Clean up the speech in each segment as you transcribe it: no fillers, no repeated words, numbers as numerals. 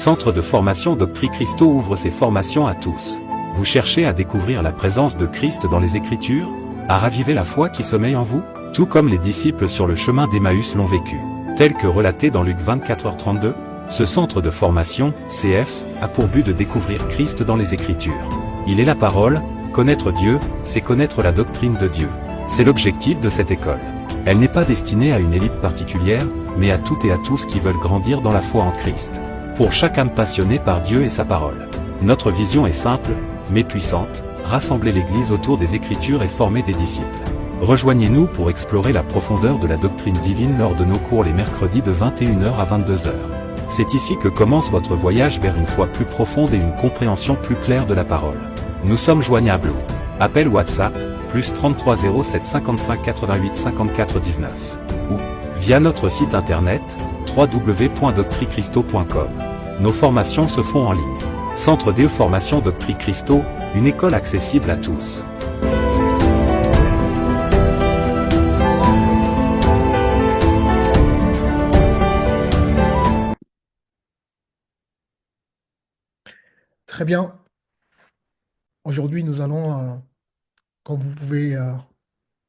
Centre de formation Doctri Christo ouvre ses formations à tous. Vous cherchez à découvrir la présence de Christ dans les Écritures? À raviver la foi qui sommeille en vous? Tout comme les disciples sur le chemin d'Emmaüs l'ont vécu. Tel que relaté dans Luc 24h32, ce centre de formation, CF, a pour but de découvrir Christ dans les Écritures. Il est la parole, connaître Dieu, c'est connaître la doctrine de Dieu. C'est l'objectif de cette école. Elle n'est pas destinée à une élite particulière, mais à toutes et à tous qui veulent grandir dans la foi en Christ. Pour chaque âme passionnée par Dieu et sa parole. Notre vision est simple, mais puissante, rassembler l'Église autour des Écritures et former des disciples. Rejoignez-nous pour explorer la profondeur de la doctrine divine lors de nos cours les mercredis de 21h à 22h. C'est ici que commence votre voyage vers une foi plus profonde et une compréhension plus claire de la parole. Nous sommes joignables au appel WhatsApp, plus 33 07 55 88 54 19, ou via notre site internet, www.doctrichristo.com. Nos formations se font en ligne. Centre DE Formation Doctri Christo, une école accessible à tous. Très bien. Aujourd'hui, nous allons, comme vous pouvez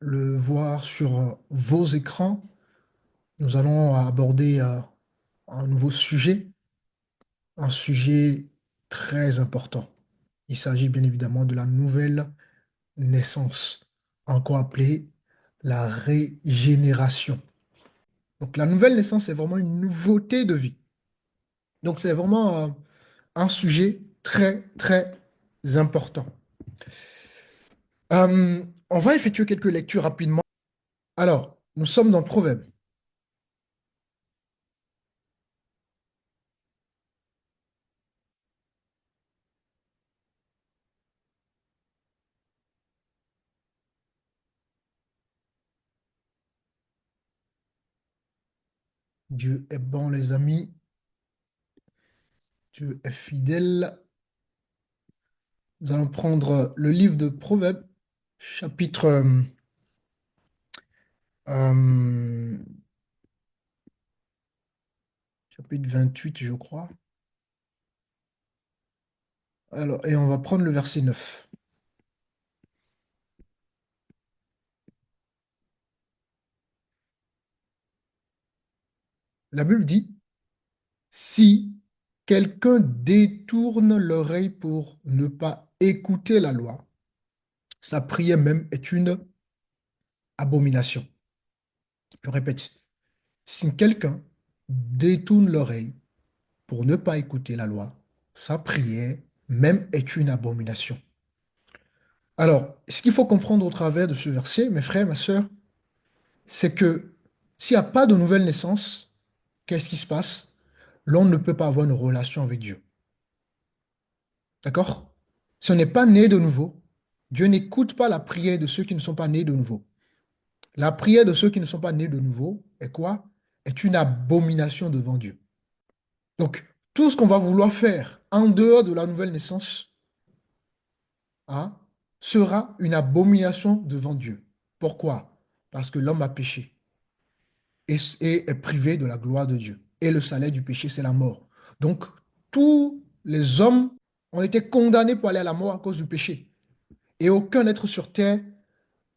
le voir sur vos écrans, nous allons aborder un nouveau sujet, un sujet très important. Il s'agit bien évidemment de la nouvelle naissance, encore appelée la régénération. Donc la nouvelle naissance, c'est vraiment une nouveauté de vie. Donc c'est vraiment un sujet très, très important. On va effectuer quelques lectures rapidement. Alors, nous sommes dans Proverbe. Dieu est bon, les amis. Dieu est fidèle. Nous allons prendre le livre de Proverbes, chapitre, euh, chapitre 28, je crois. Alors, et on va prendre le verset 9. La Bible dit, si quelqu'un détourne l'oreille pour ne pas écouter la loi, sa prière même est une abomination. Je répète, si quelqu'un détourne l'oreille pour ne pas écouter la loi, sa prière même est une abomination. Alors, ce qu'il faut comprendre au travers de ce verset, mes frères, mes sœurs, c'est que s'il n'y a pas de nouvelle naissance, qu'est-ce qui se passe? L'on ne peut pas avoir une relation avec Dieu. D'accord? Si on n'est pas né de nouveau, Dieu n'écoute pas la prière de ceux qui ne sont pas nés de nouveau. La prière de ceux qui ne sont pas nés de nouveau est quoi? Est une abomination devant Dieu. Donc, tout ce qu'on va vouloir faire en dehors de la nouvelle naissance, hein, sera une abomination devant Dieu. Pourquoi? Parce que l'homme a péché et est privé de la gloire de Dieu. Et le salaire du péché, c'est la mort. Donc, tous les hommes ont été condamnés pour aller à la mort à cause du péché. Et aucun être sur terre,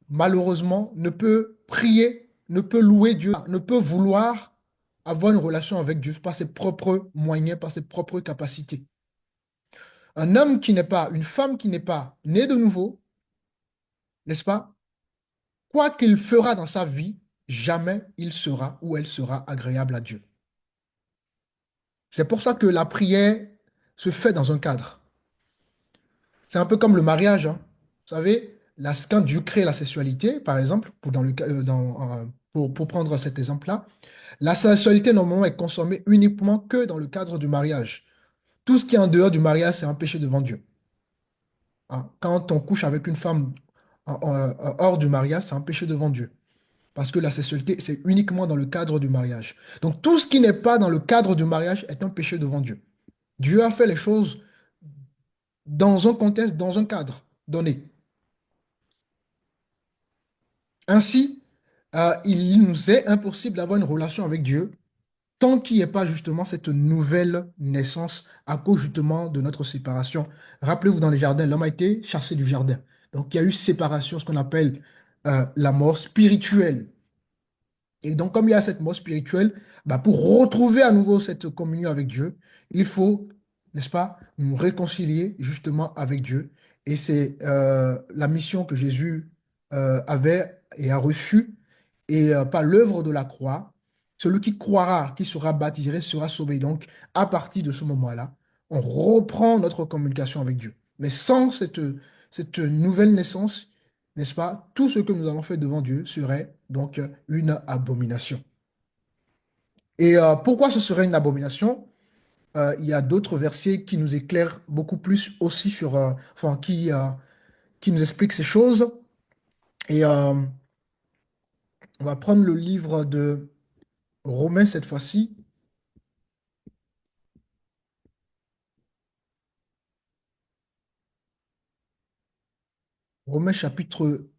malheureusement, ne peut prier, ne peut louer Dieu, ne peut vouloir avoir une relation avec Dieu par ses propres moyens, par ses propres capacités. Un homme qui n'est pas, une femme qui n'est pas née de nouveau, n'est-ce pas? Quoi qu'il fera dans sa vie, jamais il sera ou elle sera agréable à Dieu. C'est pour ça que la prière se fait dans un cadre. C'est un peu comme le mariage, hein. Vous savez, quand Dieu crée la sexualité, par exemple, pour prendre cet exemple-là, la sexualité normalement est consommée uniquement que dans le cadre du mariage. Tout ce qui est en dehors du mariage, c'est un péché devant Dieu. Hein. Quand on couche avec une femme hors du mariage, c'est un péché devant Dieu. Parce que la sexualité, c'est uniquement dans le cadre du mariage. Donc tout ce qui n'est pas dans le cadre du mariage est un péché devant Dieu. Dieu a fait les choses dans un contexte, dans un cadre donné. Ainsi, il nous est impossible d'avoir une relation avec Dieu tant qu'il n'y ait pas justement cette nouvelle naissance à cause justement de notre séparation. Rappelez-vous, dans les jardins, l'homme a été chassé du jardin. Donc, il y a eu séparation, ce qu'on appelle la mort spirituelle. Et donc, comme il y a cette mort spirituelle, bah, pour retrouver à nouveau cette communion avec Dieu, il faut, n'est-ce pas, nous réconcilier justement avec Dieu. Et c'est la mission que Jésus avait et a reçue. Et par l'œuvre de la croix, celui qui croira, qui sera baptisé, sera sauvé. Donc, à partir de ce moment-là, on reprend notre communication avec Dieu. Mais sans cette nouvelle naissance, n'est-ce pas? Tout ce que nous allons faire devant Dieu serait donc une abomination. Et pourquoi ce serait une abomination? Il y a d'autres versets qui nous éclairent beaucoup plus aussi sur, enfin, qui nous expliquent ces choses. Et on va prendre le livre de Romains cette fois-ci. Romains chapitre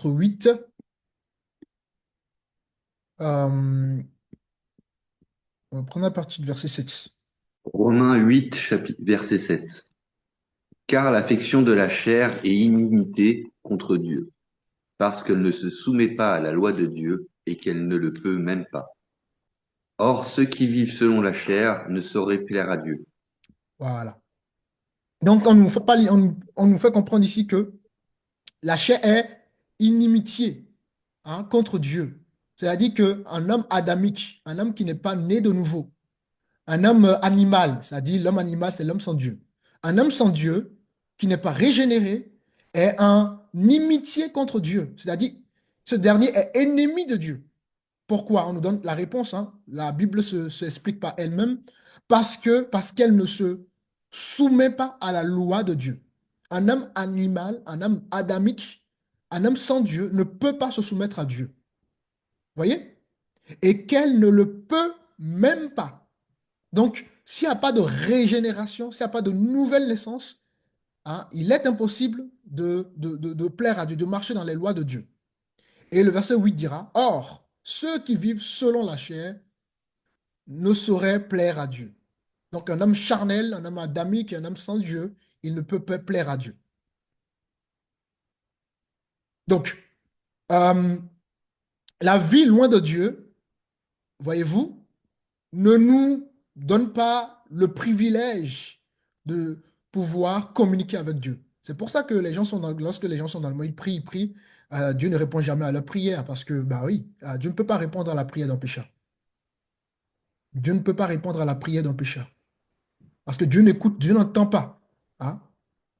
8. On va prendre à partir du verset 7. Romains 8, verset 7. Car l'affection de la chair est inimité contre Dieu, parce qu'elle ne se soumet pas à la loi de Dieu et qu'elle ne le peut même pas. Or, ceux qui vivent selon la chair ne sauraient plaire à Dieu. Voilà. Donc, on nous fait comprendre ici que la chair est inimitié, hein, contre Dieu. C'est-à-dire qu'un homme adamique, un homme qui n'est pas né de nouveau, un homme animal, c'est-à-dire l'homme animal, c'est l'homme sans Dieu. Un homme sans Dieu, qui n'est pas régénéré, est en inimitié contre Dieu. C'est-à-dire, ce dernier est ennemi de Dieu. Pourquoi? On nous donne la réponse, hein. La Bible s'explique par elle-même. Parce qu'elle ne se soumet pas à la loi de Dieu. Un homme animal, un homme adamique, un homme sans Dieu ne peut pas se soumettre à Dieu. Voyez? Et qu'elle ne le peut même pas. Donc, s'il n'y a pas de régénération, s'il n'y a pas de nouvelle naissance, hein, il est impossible de plaire à Dieu, de marcher dans les lois de Dieu. Et le verset 8 dira, Or, ceux qui vivent selon la chair ne sauraient plaire à Dieu. Donc, un homme charnel, un homme adamique, un homme sans Dieu, il ne peut pas plaire à Dieu. Donc, euh, la vie loin de Dieu, voyez-vous, ne nous donne pas le privilège de pouvoir communiquer avec Dieu. C'est pour ça que lorsque les gens sont dans le monde, ils prient, Dieu ne répond jamais à leur prière parce que, bah oui, Dieu ne peut pas répondre à la prière d'un pécheur. Dieu ne peut pas répondre à la prière d'un pécheur. Parce que Dieu n'entend pas, hein.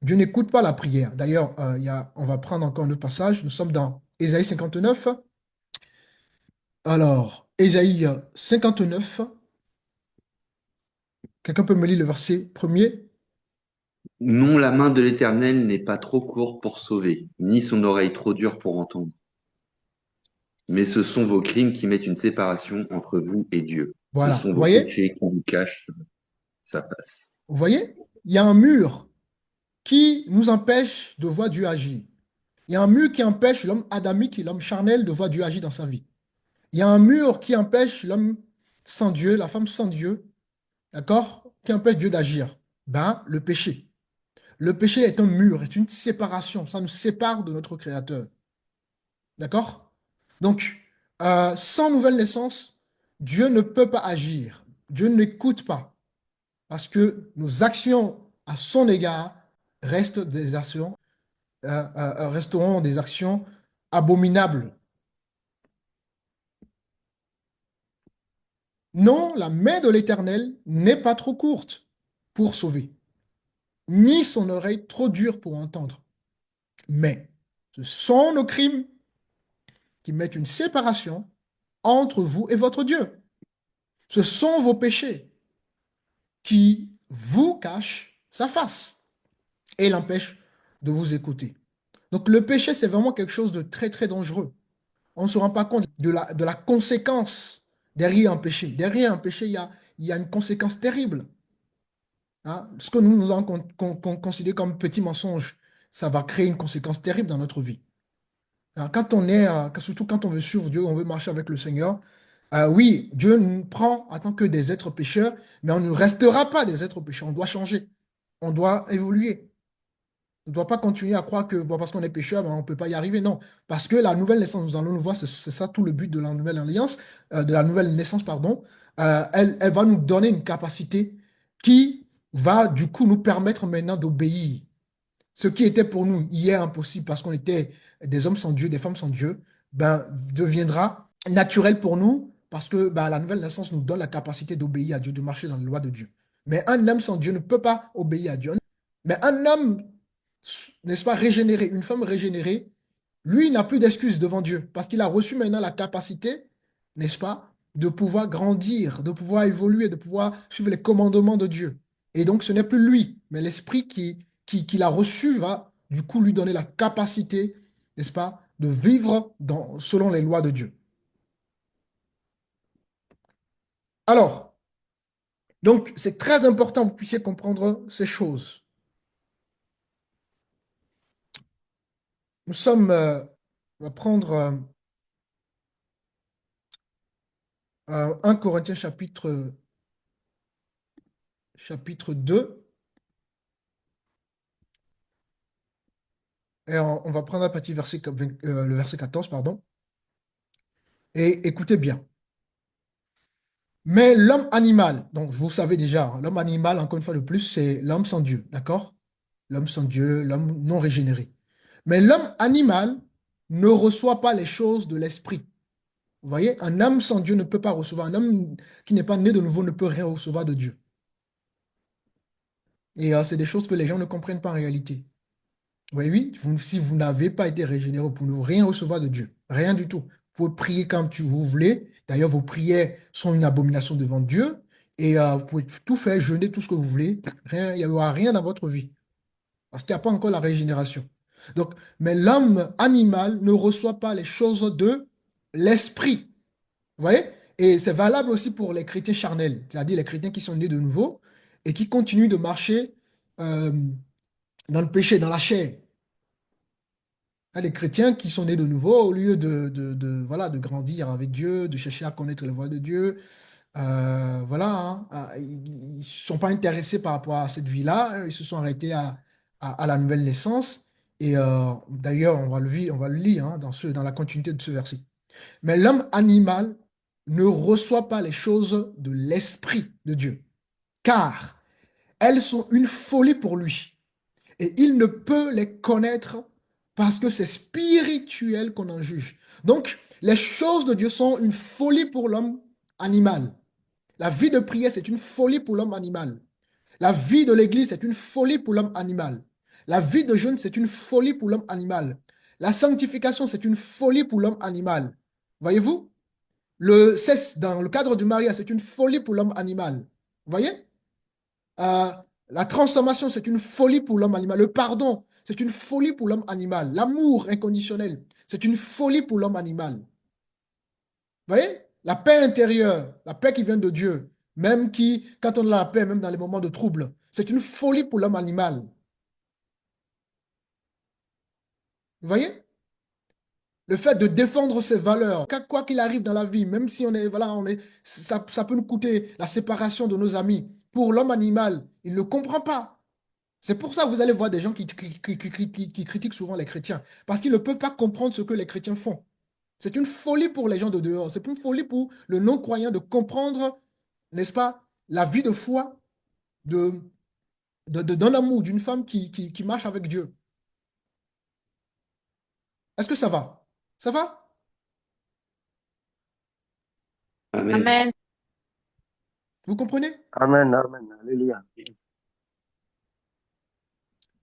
Dieu n'écoute pas la prière. D'ailleurs, on va prendre encore un autre passage. Nous sommes dans Ésaïe 59. Alors, Ésaïe 59, quelqu'un peut me lire le verset premier? Non, la main de l'Éternel n'est pas trop courte pour sauver, ni son oreille trop dure pour entendre. Mais ce sont vos crimes qui mettent une séparation entre vous et Dieu. Ce Voilà. sont Vous vos voyez? péchés qui vous cachent sa face. Vous voyez? Il y a un mur qui nous empêche de voir Dieu agir. Il y a un mur qui empêche l'homme adamique et l'homme charnel de voir Dieu agir dans sa vie. Il y a un mur qui empêche l'homme sans Dieu, la femme sans Dieu, d'accord? Qui empêche Dieu d'agir. Ben, le péché. Le péché est un mur, est une séparation. Ça nous sépare de notre Créateur. D'accord? Donc, sans nouvelle naissance, Dieu ne peut pas agir. Dieu n'écoute pas. Parce que nos actions à son égard restent des actions, resteront des actions abominables. Non, la main de l'Éternel n'est pas trop courte pour sauver, ni son oreille trop dure pour entendre. Mais ce sont nos crimes qui mettent une séparation entre vous et votre Dieu. Ce sont vos péchés qui vous cachent sa face et l'empêchent de vous écouter. Donc le péché, c'est vraiment quelque chose de très, très dangereux. On ne se rend pas compte de la conséquence derrière un péché. Derrière un péché, il y a une conséquence terrible. Hein. Ce que nous avons considéré comme petit mensonge, ça va créer une conséquence terrible dans notre vie. Alors, surtout quand on veut suivre Dieu, on veut marcher avec le Seigneur, oui, Dieu nous prend en tant que des êtres pécheurs, mais on ne restera pas des êtres pécheurs. On doit changer. On doit évoluer. On ne doit pas continuer à croire que bon, parce qu'on est pécheur, ben, on ne peut pas y arriver. Non. Parce que la nouvelle naissance, nous allons le voir, c'est ça tout le but de la nouvelle alliance, de la nouvelle naissance, pardon. Elle va nous donner une capacité qui va du coup nous permettre maintenant d'obéir. Ce qui était pour nous hier impossible parce qu'on était des hommes sans Dieu, des femmes sans Dieu, ben, deviendra naturel pour nous parce que ben, la nouvelle naissance nous donne la capacité d'obéir à Dieu, de marcher dans les lois de Dieu. Mais un homme sans Dieu ne peut pas obéir à Dieu. Mais un homme, n'est-ce pas, régénéré, une femme régénérée, lui, il n'a plus d'excuses devant Dieu parce qu'il a reçu maintenant la capacité, n'est-ce pas, de pouvoir grandir, de pouvoir évoluer, de pouvoir suivre les commandements de Dieu. Et donc, ce n'est plus lui, mais l'esprit qu'il a reçu va du coup lui donner la capacité, n'est-ce pas, de vivre selon les lois de Dieu. Alors, donc, c'est très important que vous puissiez comprendre ces choses. Nous sommes, on va prendre 1 Corinthiens chapitre 2, et on va prendre un petit verset, le verset 14, pardon, et écoutez bien. Mais l'homme animal, donc vous savez déjà, hein, l'homme animal, encore une fois de plus, c'est l'homme sans Dieu, d'accord? L'homme sans Dieu, l'homme non régénéré. Mais l'homme animal ne reçoit pas les choses de l'esprit. Vous voyez, un homme sans Dieu ne peut pas recevoir. Un homme qui n'est pas né de nouveau ne peut rien recevoir de Dieu. Et c'est des choses que les gens ne comprennent pas en réalité. Oui, oui, si vous n'avez pas été régénéré, vous ne pouvez rien recevoir de Dieu. Rien du tout. Vous pouvez prier comme vous voulez. D'ailleurs, vos prières sont une abomination devant Dieu. Et vous pouvez tout faire, jeûner tout ce que vous voulez. Rien, il n'y aura rien dans votre vie. Parce qu'il n'y a pas encore la régénération. Donc, mais l'homme animal ne reçoit pas les choses de l'esprit. Vous voyez? Et c'est valable aussi pour les chrétiens charnels, c'est-à-dire les chrétiens qui sont nés de nouveau et qui continuent de marcher euh, dans le péché, dans la chair. Il y a des chrétiens qui sont nés de nouveau, au lieu voilà, de grandir avec Dieu, de chercher à connaître les voies de Dieu, voilà, hein, ils ne sont pas intéressés par rapport à cette vie-là, ils se sont arrêtés à la nouvelle naissance. Et d'ailleurs, on va le lire hein, dans la continuité de ce verset. Mais l'homme animal ne reçoit pas les choses de l'Esprit de Dieu, car elles sont une folie pour lui. Et il ne peut les connaître parce que c'est spirituel qu'on en juge. Donc, les choses de Dieu sont une folie pour l'homme animal. La vie de prière, c'est une folie pour l'homme animal. La vie de l'Église, c'est une folie pour l'homme animal. La vie de jeûne, c'est une folie pour l'homme animal. La sanctification, c'est une folie pour l'homme animal. Voyez-vous? Le sexe, dans le cadre du mariage, c'est une folie pour l'homme animal. Vous voyez? Euh, la transformation, c'est une folie pour l'homme animal. Le pardon, c'est une folie pour l'homme animal. L'amour inconditionnel, c'est une folie pour l'homme animal. Vous voyez? La paix intérieure, la paix qui vient de Dieu, même quand on a la paix, même dans les moments de trouble, c'est une folie pour l'homme animal. Vous voyez? Le fait de défendre ses valeurs, quoi qu'il arrive dans la vie, même si voilà, ça peut nous coûter la séparation de nos amis. Pour l'homme animal, il ne comprend pas. C'est pour ça que vous allez voir des gens qui critiquent souvent les chrétiens, parce qu'ils ne peuvent pas comprendre ce que les chrétiens font. C'est une folie pour les gens de dehors, c'est une folie pour le non-croyant de comprendre, n'est-ce pas, la vie de foi d'un amour, d'une femme qui marche avec Dieu. Est-ce que ça va? Ça va? Amen. Amen. Vous comprenez? Amen, amen, alléluia.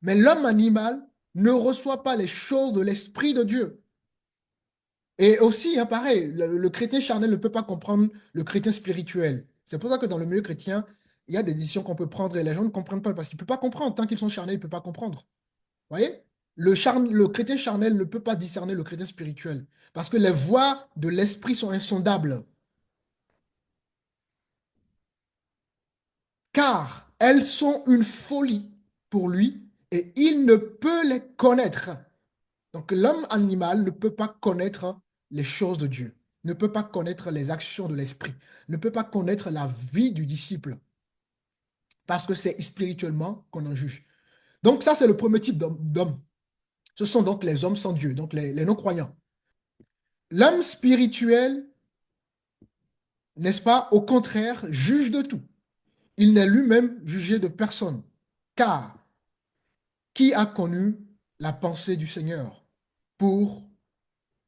Mais l'homme animal ne reçoit pas les choses de l'Esprit de Dieu. Et aussi, hein, pareil, le chrétien charnel ne peut pas comprendre le chrétien spirituel. C'est pour ça que dans le milieu chrétien, il y a des décisions qu'on peut prendre et les gens ne comprennent pas parce qu'ils ne peuvent pas comprendre. Tant qu'ils sont charnels, ils ne peuvent pas comprendre. Vous voyez? Le chrétien charnel ne peut pas discerner le chrétien spirituel parce que les voies de l'esprit sont insondables. Car elles sont une folie pour lui et il ne peut les connaître Donc l'homme animal ne peut pas connaître les choses de Dieu, ne peut pas connaître les actions de l'esprit, ne peut pas connaître la vie du disciple, parce que c'est spirituellement qu'on en juge. Donc ça, c'est le premier type d'homme. Ce sont donc les hommes sans Dieu, donc les non-croyants. L'homme spirituel, n'est-ce pas, au contraire, juge de tout. Il n'est lui-même jugé de personne, car qui a connu la pensée du Seigneur pour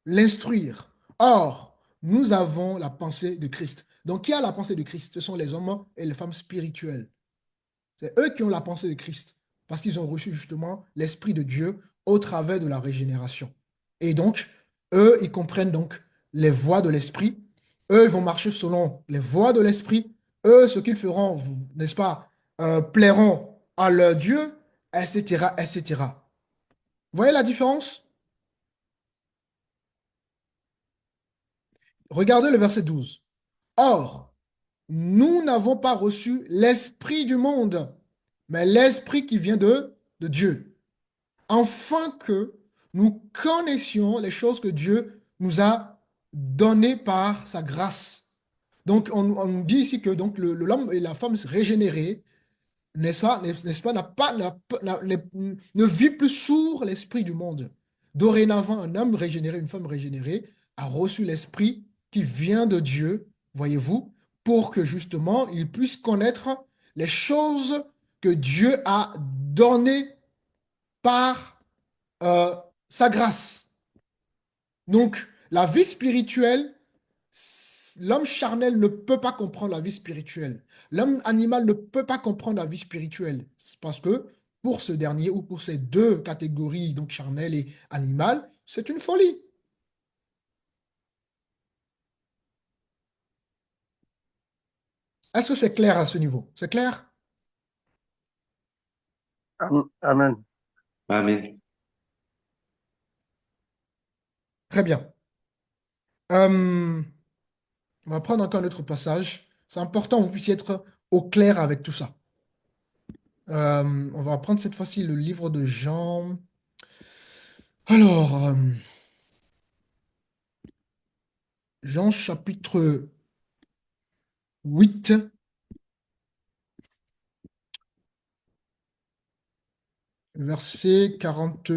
l'instruire? Or, nous avons la pensée de Christ. Donc, qui a la pensée de Christ? Ce sont les hommes et les femmes spirituels. C'est eux qui ont la pensée de Christ, parce qu'ils ont reçu justement l'Esprit de Dieu au travers de la régénération. Et donc, eux, ils comprennent donc les voies de l'Esprit. Eux, ils vont marcher selon les voies de l'Esprit. Eux, ce qu'ils feront, n'est-ce pas, plairont à leur Dieu, etc., etc. Vous voyez la différence? Regardez le verset 12. Or, nous n'avons pas reçu l'Esprit du monde, mais l'Esprit qui vient de Dieu, afin que nous connaissions les choses que Dieu nous a données par sa grâce. Donc, on nous dit ici que donc l'homme et la femme régénérés, n'est-ce pas, ne vit plus sous l'esprit du monde. Dorénavant, un homme régénéré, une femme régénérée, a reçu l'esprit qui vient de Dieu, voyez-vous, pour que justement il puisse connaître les choses que Dieu a données par sa grâce. Donc, la vie spirituelle, l'homme charnel ne peut pas comprendre la vie spirituelle. L'homme animal ne peut pas comprendre la vie spirituelle. C'est parce que pour ce dernier ou pour ces deux catégories, donc charnel et animal, c'est une folie. Est-ce que c'est clair à ce niveau? C'est clair? Amen. Amen. Très bien. On va prendre encore un autre passage. C'est important que vous puissiez être au clair avec tout ça. On va prendre cette fois-ci le livre de Jean. Alors, Jean chapitre 8, verset 40.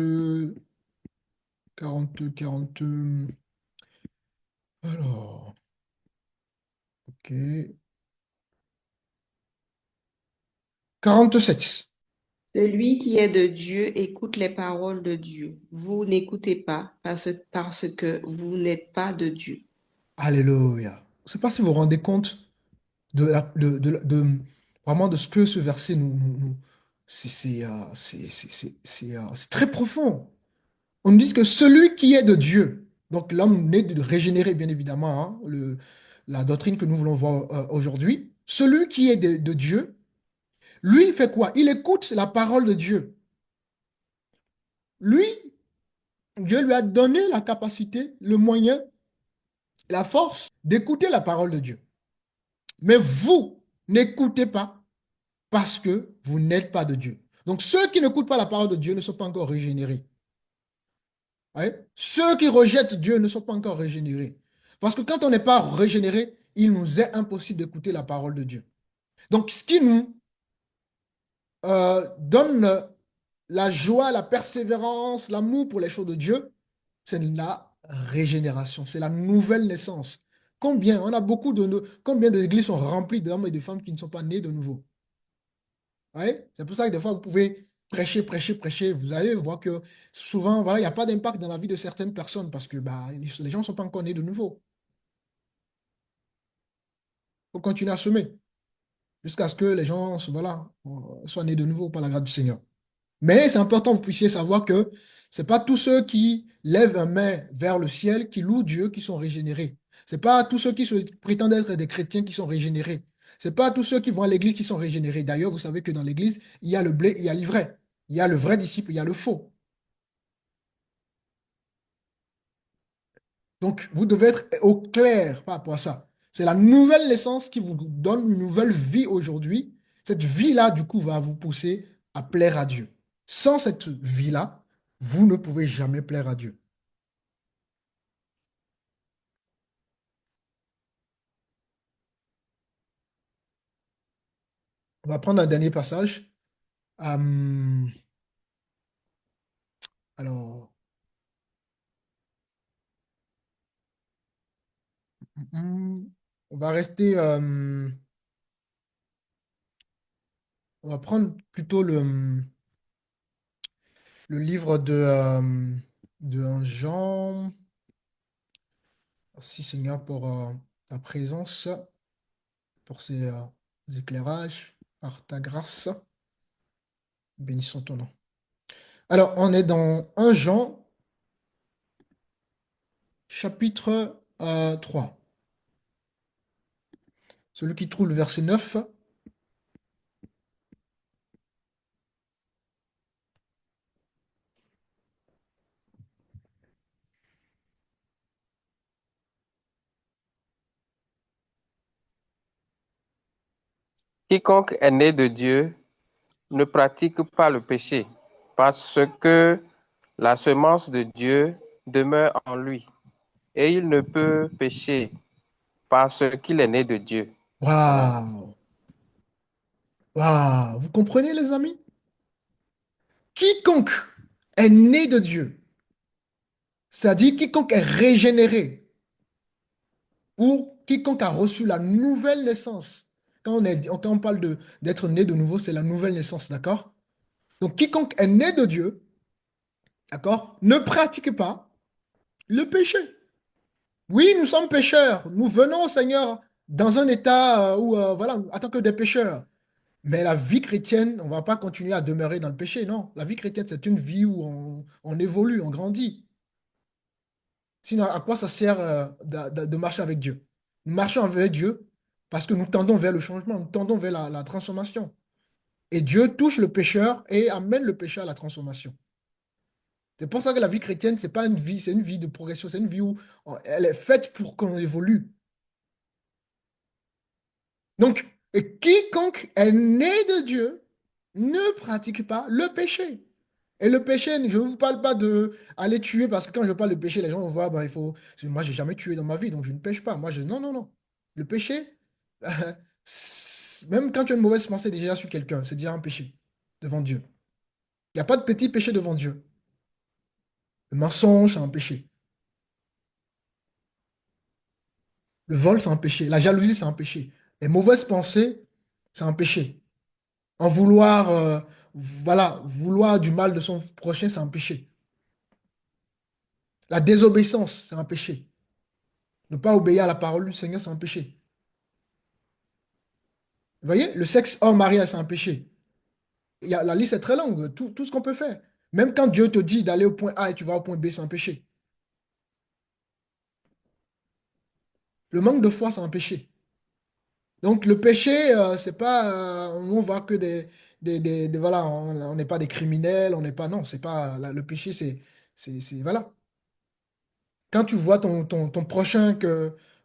Alors, ok. 47. Celui qui est de Dieu écoute les paroles de Dieu. Vous n'écoutez pas parce que vous n'êtes pas de Dieu. Alléluia. Je ne sais pas si vous vous rendez compte vraiment de ce que ce verset c'est très profond. On nous dit que celui qui est de Dieu, donc l'homme né de régénéré, bien évidemment, hein, la doctrine que nous voulons voir aujourd'hui, celui qui est de Dieu, lui, il fait quoi? Il écoute la parole de Dieu. Lui, Dieu lui a donné la capacité, le moyen, la force d'écouter la parole de Dieu. Mais vous n'écoutez pas parce que vous n'êtes pas de Dieu. Donc ceux qui n'écoutent pas la parole de Dieu ne sont pas encore régénérés. Ouais. Ceux qui rejettent Dieu ne sont pas encore régénérés. Parce que quand on n'est pas régénéré, il nous est impossible d'écouter la parole de Dieu. Donc ce qui nous donne la joie, la persévérance, l'amour pour les choses de Dieu, c'est la régénération, c'est la nouvelle naissance. Combien d'églises sont remplies d'hommes et de femmes qui ne sont pas nés de nouveau? Ouais? C'est pour ça que des fois, vous pouvez prêcher, prêcher, prêcher. Vous allez voir que souvent, voilà, il n'y a pas d'impact dans la vie de certaines personnes parce que bah, les gens ne sont pas encore nés de nouveau. Il faut continuer à semer jusqu'à ce que les gens voilà, soient nés de nouveau par la grâce du Seigneur. Mais c'est important que vous puissiez savoir que ce n'est pas tous ceux qui lèvent un main vers le ciel, qui louent Dieu, qui sont régénérés. Ce n'est pas tous ceux qui prétendent être des chrétiens qui sont régénérés. Ce n'est pas tous ceux qui vont à l'église qui sont régénérés. D'ailleurs, vous savez que dans l'église, il y a le blé, il y a l'ivraie. Il y a le vrai disciple, il y a le faux. Donc, vous devez être au clair par rapport à ça. C'est la nouvelle naissance qui vous donne une nouvelle vie aujourd'hui. Cette vie-là, du coup, va vous pousser à plaire à Dieu. Sans cette vie-là, vous ne pouvez jamais plaire à Dieu. On va prendre un dernier passage. Euh, alors, on va rester, on va prendre plutôt le livre de 1 Jean. Merci Seigneur pour ta présence, pour ces éclairages, par ta grâce. Bénissons ton nom. Alors, on est dans 1 Jean, chapitre 3. Celui qui trouve le verset 9. Quiconque est né de Dieu ne pratique pas le péché, parce que la semence de Dieu demeure en lui, et il ne peut pécher parce qu'il est né de Dieu. Waouh! Waouh! Vous comprenez, les amis? Quiconque est né de Dieu, c'est-à-dire quiconque est régénéré, ou quiconque a reçu la nouvelle naissance. Quand on parle d'être né de nouveau, c'est la nouvelle naissance, d'accord? Donc, quiconque est né de Dieu, d'accord, ne pratique pas le péché. Oui, nous sommes pécheurs. Nous venons au Seigneur dans un état où, voilà, en tant que des pécheurs. Mais la vie chrétienne, on ne va pas continuer à demeurer dans le péché, non. La vie chrétienne, c'est une vie où on évolue, on grandit. Sinon, à quoi ça sert de marcher avec Dieu? Nous marchons avec Dieu parce que nous tendons vers le changement, nous tendons vers la transformation. Et Dieu touche le pécheur et amène le pécheur à la transformation. C'est pour ça que la vie chrétienne, c'est pas une vie, c'est une vie de progression, c'est une vie où elle est faite pour qu'on évolue. Donc, quiconque est né de Dieu ne pratique pas le péché. Et le péché, je ne vous parle pas de aller tuer, parce que quand je parle de péché, les gens vont voir, ben, il faut. Moi, j'ai jamais tué dans ma vie, donc je ne pêche pas. Non, non, non. Le péché, même quand tu as une mauvaise pensée déjà sur quelqu'un, c'est déjà un péché devant Dieu. Il n'y a pas de petit péché devant Dieu. Le mensonge, c'est un péché. Le vol, c'est un péché. La jalousie, c'est un péché. Les mauvaises pensées, c'est un péché. En vouloir, voilà, vouloir du mal de son prochain, c'est un péché. La désobéissance, c'est un péché. Ne pas obéir à la parole du Seigneur, c'est un péché. Vous voyez, le sexe hors mariage, c'est un péché. La liste est très longue, tout ce qu'on peut faire. Même quand Dieu te dit d'aller au point A et tu vas au point B, c'est un péché. Le manque de foi, c'est un péché. Donc le péché, c'est pas, on voit que voilà, on n'est pas des criminels, on n'est pas, non, c'est pas, le péché, voilà. Quand tu vois ton prochain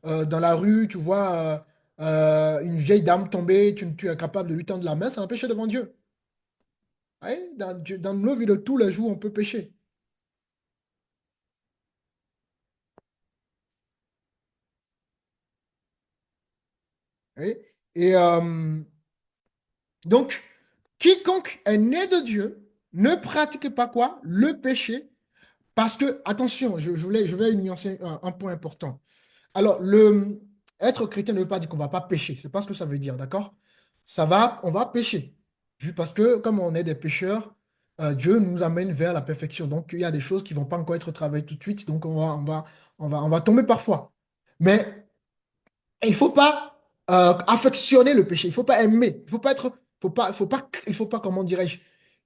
dans la rue, tu vois une vieille dame tomber, tu es capable de lui tendre la main, c'est un péché devant Dieu. Ouais, dans nos vies de tous les jours, on peut pécher. Oui. Et donc, quiconque est né de Dieu ne pratique pas quoi? Le péché. Parce que, attention, je vais nuancer un point important. Alors, être chrétien ne veut pas dire qu'on ne va pas pécher. C'est pas ce que ça veut dire, d'accord? On va pécher. Juste parce que, comme on est des pécheurs, Dieu nous amène vers la perfection. Donc, il y a des choses qui ne vont pas encore être travaillées tout de suite. Donc, on va tomber parfois. Mais il ne faut pas affectionner le péché. Il ne faut pas aimer. Il faut pas, comment dirais-je,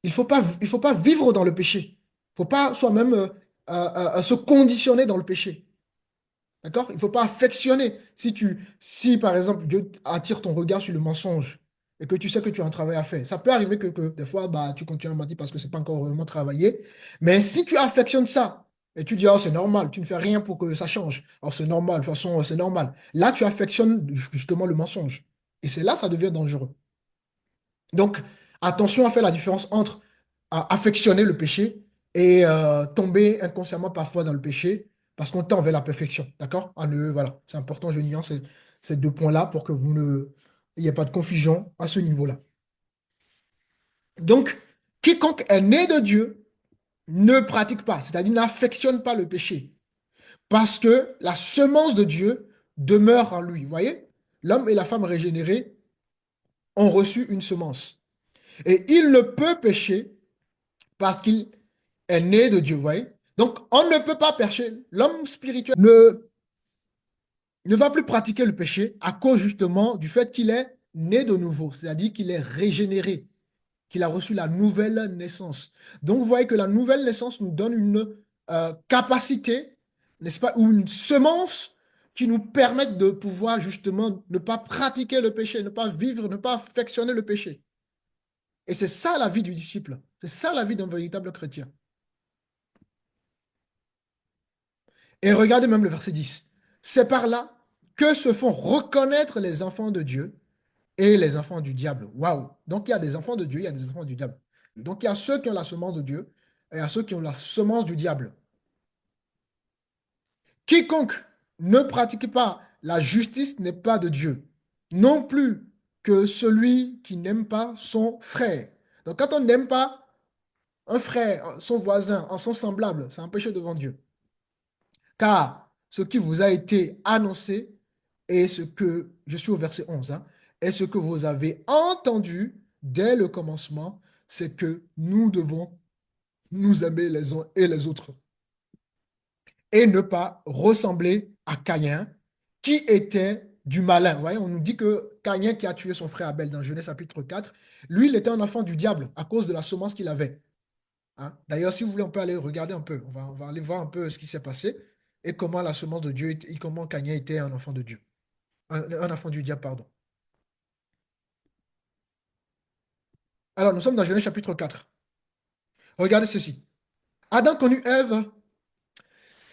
il faut pas vivre dans le péché. Il ne faut pas soi-même se conditionner dans le péché. D'accord? Il ne faut pas affectionner. Si par exemple Dieu attire ton regard sur le mensonge et que tu sais que tu as un travail à faire, ça peut arriver que des fois bah, tu continues à mentir parce que ce n'est pas encore vraiment travaillé. Mais si tu affectionnes ça et tu dis, oh, c'est normal, tu ne fais rien pour que ça change. Alors c'est normal, de toute façon, c'est normal. Là, tu affectionnes justement le mensonge. Et c'est là ça devient dangereux. Donc, attention à faire la différence entre affectionner le péché et tomber inconsciemment parfois dans le péché parce qu'on tend vers la perfection. D'accord? Voilà, c'est important, je nuance ces deux points-là pour que il n'y ait pas de confusion à ce niveau-là. Donc, quiconque est né de Dieu ne pratique pas, c'est-à-dire n'affectionne pas le péché, parce que la semence de Dieu demeure en lui. Vous voyez? L'homme et la femme régénérés ont reçu une semence. Et il ne peut pécher parce qu'il est né de Dieu. Vous voyez? Donc, on ne peut pas pécher. L'homme spirituel ne va plus pratiquer le péché à cause justement du fait qu'il est né de nouveau, c'est-à-dire qu'il est régénéré, qu'il a reçu la nouvelle naissance. Donc, vous voyez que la nouvelle naissance nous donne une capacité, n'est-ce pas, ou une semence qui nous permettent de pouvoir justement ne pas pratiquer le péché, ne pas vivre, ne pas affectionner le péché. Et c'est ça la vie du disciple. C'est ça la vie d'un véritable chrétien. Et regardez même le verset 10. C'est par là que se font reconnaître les enfants de Dieu et les enfants du diable. Waouh! Donc il y a des enfants de Dieu, il y a des enfants du diable. Donc il y a ceux qui ont la semence de Dieu et il y a ceux qui ont la semence du diable. Quiconque ne pratique pas la justice n'est pas de Dieu, non plus que celui qui n'aime pas son frère. Donc quand on n'aime pas un frère, son voisin, son semblable, c'est un péché devant Dieu. Car ce qui vous a été annoncé est ce que, je suis au verset 11, est ce que vous avez entendu dès le commencement, c'est que nous devons nous aimer les uns et les autres et ne pas ressembler à Caïn, qui était du malin. Vous voyez, on nous dit que Caïn qui a tué son frère Abel dans Genèse chapitre 4, lui, il était un enfant du diable à cause de la semence qu'il avait. D'ailleurs, si vous voulez, on peut aller regarder un peu. On va aller voir un peu ce qui s'est passé et comment la semence de Dieu, et comment Caïn était un enfant de Dieu. Un enfant du diable, pardon. Alors, nous sommes dans Genèse chapitre 4. Regardez ceci. Adam connut Ève,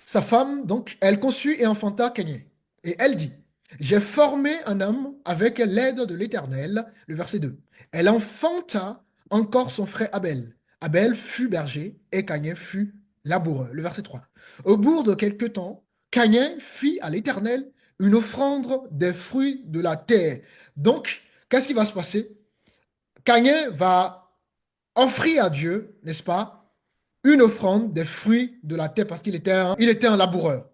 sa femme, donc, elle conçut et enfanta Caïn. Et elle dit, j'ai formé un homme avec l'aide de l'Éternel. Le verset 2. Elle enfanta encore son frère Abel. Abel fut berger et Caïn fut laboureur. Le verset 3. Au bout de quelque temps, Caïn fit à l'Éternel une offrande des fruits de la terre. Donc, qu'est-ce qui va se passer? Caïn va offrir à Dieu, n'est-ce pas, une offrande des fruits de la terre parce qu'il était un laboureur.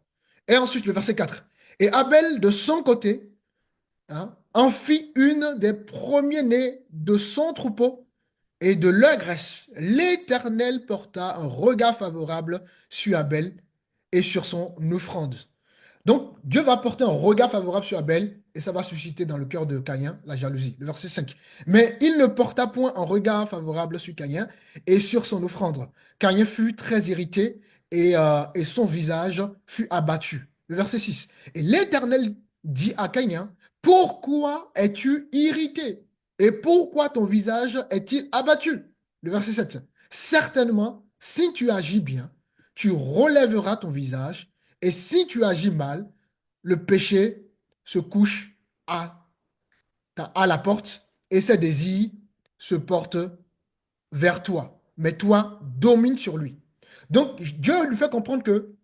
Et ensuite, le verset 4. Et Abel, de son côté, en fit une des premiers-nés de son troupeau et de leur graisse. L'Éternel porta un regard favorable sur Abel et sur son offrande. Donc, Dieu va porter un regard favorable sur Abel et ça va susciter dans le cœur de Caïn la jalousie. Le verset 5. Mais il ne porta point un regard favorable sur Caïn et sur son offrande. Caïn fut très irrité et son visage fut abattu. Le verset 6. Et l'Éternel dit à Caïn, pourquoi es-tu irrité? Et pourquoi ton visage est-il abattu? Le verset 7. Certainement, si tu agis bien, tu relèveras ton visage, et si tu agis mal, le péché se couche à la porte, et ses désirs se portent vers toi. Mais toi, domine sur lui. Donc, Dieu lui fait comprendre que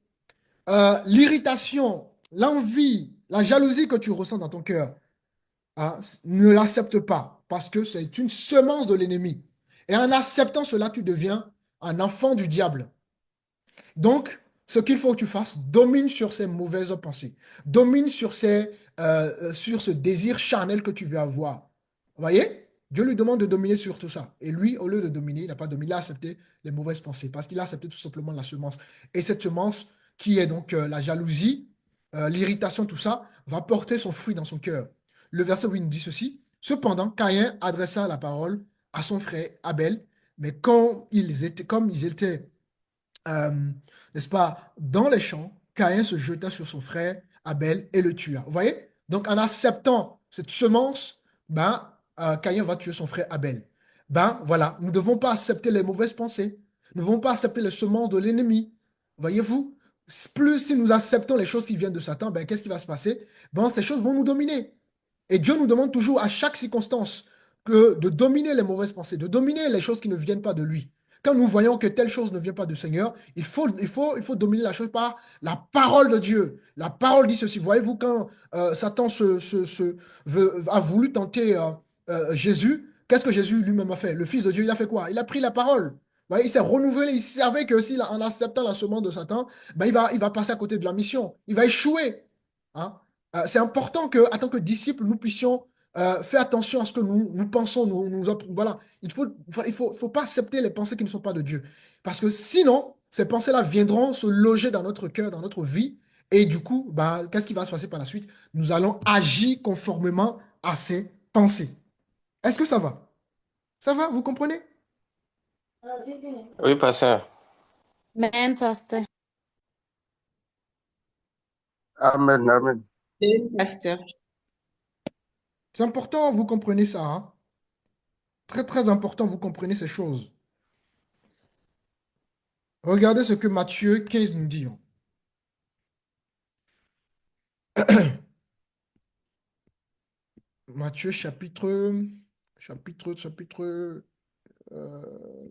l'irritation, l'envie, la jalousie que tu ressens dans ton cœur, ne l'accepte pas, parce que c'est une semence de l'ennemi. Et en acceptant cela, tu deviens un enfant du diable. Donc, ce qu'il faut que tu fasses, domine sur ces mauvaises pensées. Domine sur ce désir charnel que tu veux avoir. Vous voyez? Dieu lui demande de dominer sur tout ça. Et lui, au lieu de dominer, il n'a pas dominé, il a accepté les mauvaises pensées parce qu'il a accepté tout simplement la semence. Et cette semence, qui est donc la jalousie, l'irritation, tout ça, va porter son fruit dans son cœur. Le verset 8 nous dit ceci. Cependant, Caïn adressa la parole à son frère Abel, mais comme ils étaient n'est-ce pas, dans les champs, Caïn se jeta sur son frère Abel et le tua. Vous voyez? Donc, en acceptant cette semence, Caïn va tuer son frère Abel. Voilà, nous ne devons pas accepter les mauvaises pensées. Nous ne devons pas accepter les semences de l'ennemi. Voyez-vous? Plus si nous acceptons les choses qui viennent de Satan, qu'est-ce qui va se passer? Ces choses vont nous dominer. Et Dieu nous demande toujours à chaque circonstance de dominer les mauvaises pensées, de dominer les choses qui ne viennent pas de lui. quand nous voyons que telle chose ne vient pas du Seigneur, il faut dominer la chose par la parole de Dieu. La parole dit ceci. Voyez-vous, quand Satan a voulu tenter Jésus, qu'est-ce que Jésus lui-même a fait? Le Fils de Dieu, il a fait quoi? Il a pris la parole. Vous voyez, il s'est renouvelé. Il savait que si, en acceptant la semence de Satan, ben, il va passer à côté de la mission. Il va échouer. Hein? C'est important que, en tant que disciples, nous puissions faire attention à ce que nous pensons. Voilà. Il faut pas accepter les pensées qui ne sont pas de Dieu. Parce que sinon, ces pensées-là viendront se loger dans notre cœur, dans notre vie. Et du coup, ben, qu'est-ce qui va se passer par la suite? Nous allons agir conformément à ces pensées. Est-ce que ça va? Ça va, vous comprenez? Oui, pasteur. Amen, pasteur. Amen, amen. Pasteur. C'est important, vous comprenez ça. Hein? Très, très important, vous comprenez ces choses. Regardez ce que Matthieu 15 nous dit. Matthieu chapitre,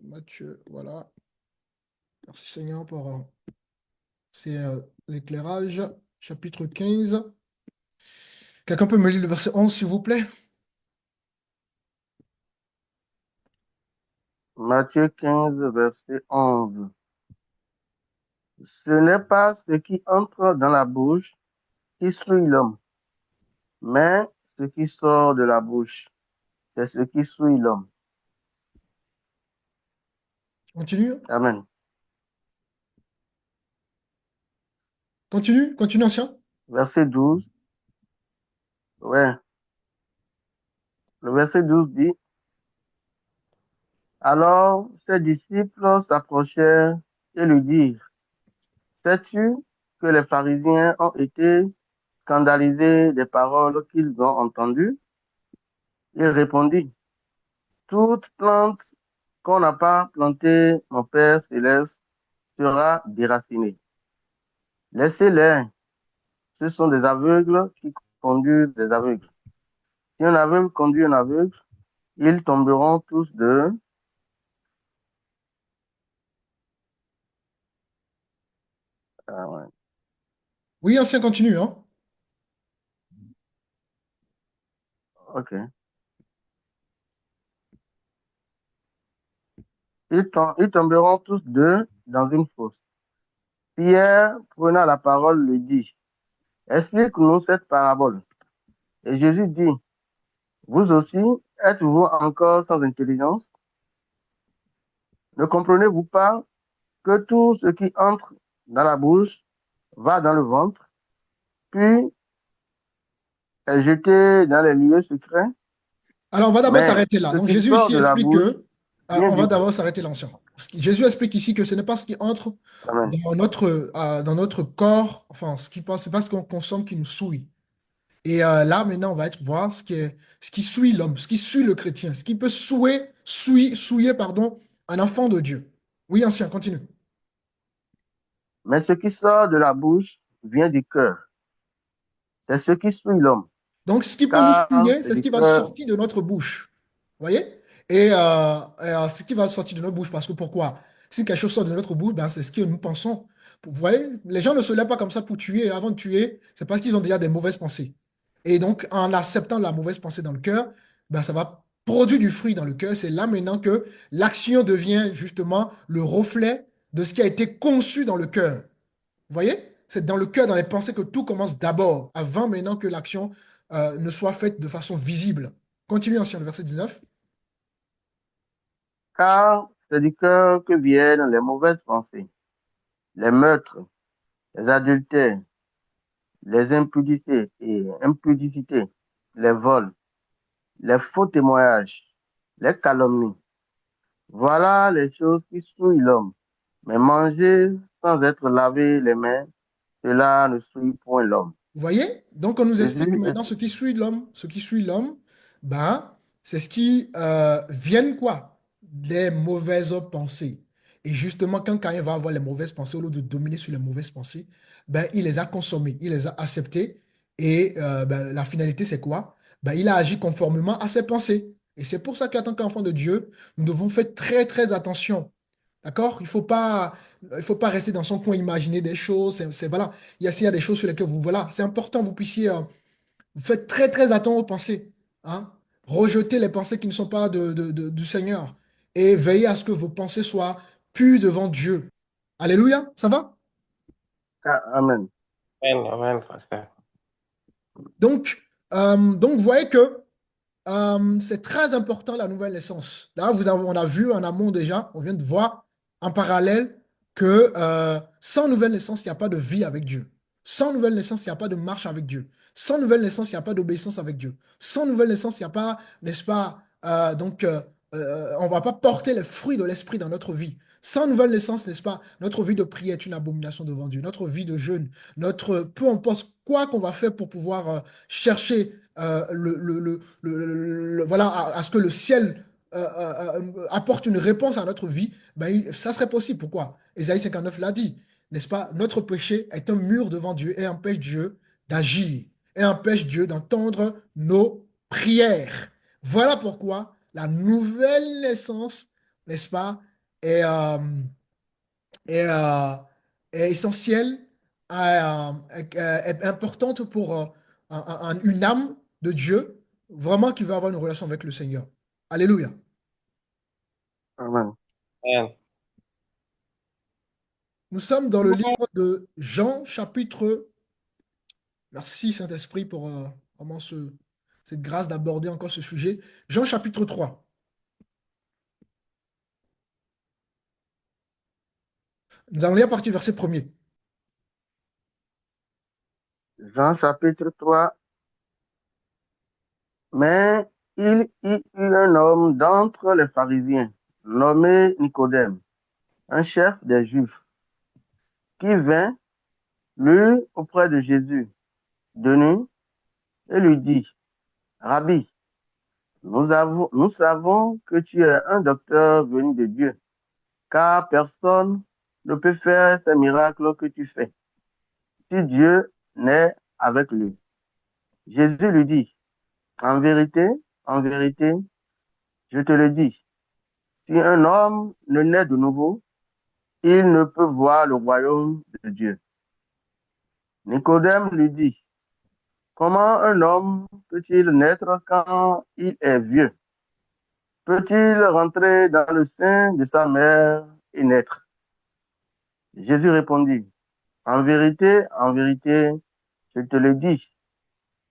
Matthieu, voilà. Merci Seigneur pour ces éclairages. Chapitre 15. Quelqu'un peut me lire le verset 11, s'il vous plaît? Matthieu 15, verset 11. Ce n'est pas ce qui entre dans la bouche qui souille l'homme, mais ce qui sort de la bouche, c'est ce qui souille l'homme. Continue, Amen. continue, ancien. Verset 12. Ouais. Le verset 12 dit, alors ses disciples s'approchèrent et lui dirent, sais-tu que les pharisiens ont été scandalisés des paroles qu'ils ont entendues? Il répondit, toute plante qu'on n'a pas plantée, mon Père céleste, sera déracinée. Laissez-les, ce sont des aveugles qui conduisent des aveugles. Si un aveugle conduit un aveugle, ils tomberont tous deux. Ah ouais. Oui, ancien, continue. Hein. Ok. Ils tomberont tous deux dans une fosse. Pierre, prenant la parole, lui dit, explique-nous cette parabole. Et Jésus dit, vous aussi, êtes-vous encore sans intelligence? Ne comprenez-vous pas que tout ce qui entre dans la bouche va dans le ventre, puis est jeté dans les lieux secrets? Alors, on va d'abord Mais s'arrêter là. ce Donc, qui Jésus sort ici de la explique bouche que, vient on va du... d'abord s'arrêter l'ancien. Jésus explique ici que ce n'est pas ce qui entre Amen. dans notre corps, enfin, ce qui passe, c'est pas ce qu'on consomme qui nous souille. Et là, maintenant, on va voir ce qui souille l'homme, ce qui suit le chrétien, ce qui peut souiller, pardon, un enfant de Dieu. Oui, ancien, continue. Mais ce qui sort de la bouche vient du cœur. C'est ce qui suit l'homme, Donc, ce qui peut nous car souiller, c'est c'est ce du qui va cœur. sortir de notre bouche. Vous voyez? Et ce qui va sortir de notre bouche, parce que pourquoi? Si quelque chose sort de notre bouche, ben, c'est ce que nous pensons. Vous voyez, les gens ne se lèvent pas comme ça pour tuer. Et avant de tuer, c'est parce qu'ils ont déjà des mauvaises pensées. Et donc, en acceptant la mauvaise pensée dans le cœur, ben, ça va produire du fruit dans le cœur. C'est là maintenant que l'action devient justement le reflet de ce qui a été conçu dans le cœur. Vous voyez? C'est dans le cœur, dans les pensées que tout commence d'abord, avant maintenant que l'action ne soit faite de façon visible. Continue, ancien, le verset 19. Car c'est du cœur que viennent les mauvaises pensées, les meurtres, les adultères, les impudicités, les vols, les faux témoignages, les calomnies. Voilà les choses qui souillent l'homme. Mais manger sans être lavé les mains, cela ne souille point l'homme. Vous voyez? Donc, on nous explique Jésus est... maintenant ce qui suit l'homme. Ce qui suit l'homme, ben, c'est ce qui viennent quoi? Les mauvaises pensées. Et justement, quand Caïn va avoir les mauvaises pensées, au lieu de dominer sur les mauvaises pensées, ben, il les a consommées, il les a acceptées. Et ben, la finalité, c'est quoi? Ben, il a agi conformément à ses pensées. Et c'est pour ça qu'en tant qu'enfant de Dieu, nous devons faire très, très attention D'accord? Il faut pas rester dans son coin, imaginer des choses. Voilà. S'il y a des choses sur lesquelles voilà, c'est important que vous puissiez, vous faites très, très attention aux pensées. Hein? Rejetez les pensées qui ne sont pas du Seigneur. Et veillez à ce que vos pensées soient pures devant Dieu. Alléluia, ça va? Amen. Amen, amen, pasteur. Donc, vous voyez que c'est très important la nouvelle naissance. Là, on a vu en amont déjà, on vient de voir en parallèle que sans nouvelle naissance, il n'y a pas de vie avec Dieu. Sans nouvelle naissance, il n'y a pas de marche avec Dieu. Sans nouvelle naissance, il n'y a pas d'obéissance avec Dieu. Sans nouvelle naissance, il n'y a pas, n'est-ce pas, on ne va pas porter les fruits de l'esprit dans notre vie. Sans nouvelle naissance, n'est-ce pas, notre vie de prière est une abomination devant Dieu. Notre vie de jeûne, peu importe quoi qu'on va faire pour pouvoir chercher voilà, à ce que le ciel apporte une réponse à notre vie, ben, ça serait possible. Pourquoi? Ésaïe 59 l'a dit, n'est-ce pas? Notre péché est un mur devant Dieu et empêche Dieu d'agir et empêche Dieu d'entendre nos prières. Voilà pourquoi la nouvelle naissance, n'est-ce pas, est, est, euh, est essentielle, est importante pour une âme de Dieu, vraiment qui veut avoir une relation avec le Seigneur. Alléluia. Amen. Amen. Nous sommes dans le livre de Jean, chapitre. Merci Saint-Esprit pour vraiment cette grâce d'aborder encore ce sujet. Jean, chapitre 3. Nous allons lire à partir du verset 1er. Jean chapitre 3. Mais il y eut un homme d'entre les pharisiens, nommé Nicodème, un chef des Juifs, qui vint, lui, auprès de Jésus, de nuit, et lui dit, Rabbi, nous savons que tu es un docteur venu de Dieu, car personne ne peut faire ces miracles que tu fais, si Dieu n'est avec lui. Jésus lui dit, en vérité, je te le dis, si un homme ne naît de nouveau, il ne peut voir le royaume de Dieu. Nicodème lui dit, comment un homme peut-il naître quand il est vieux? Peut-il rentrer dans le sein de sa mère et naître? Jésus répondit, en vérité, je te le dis,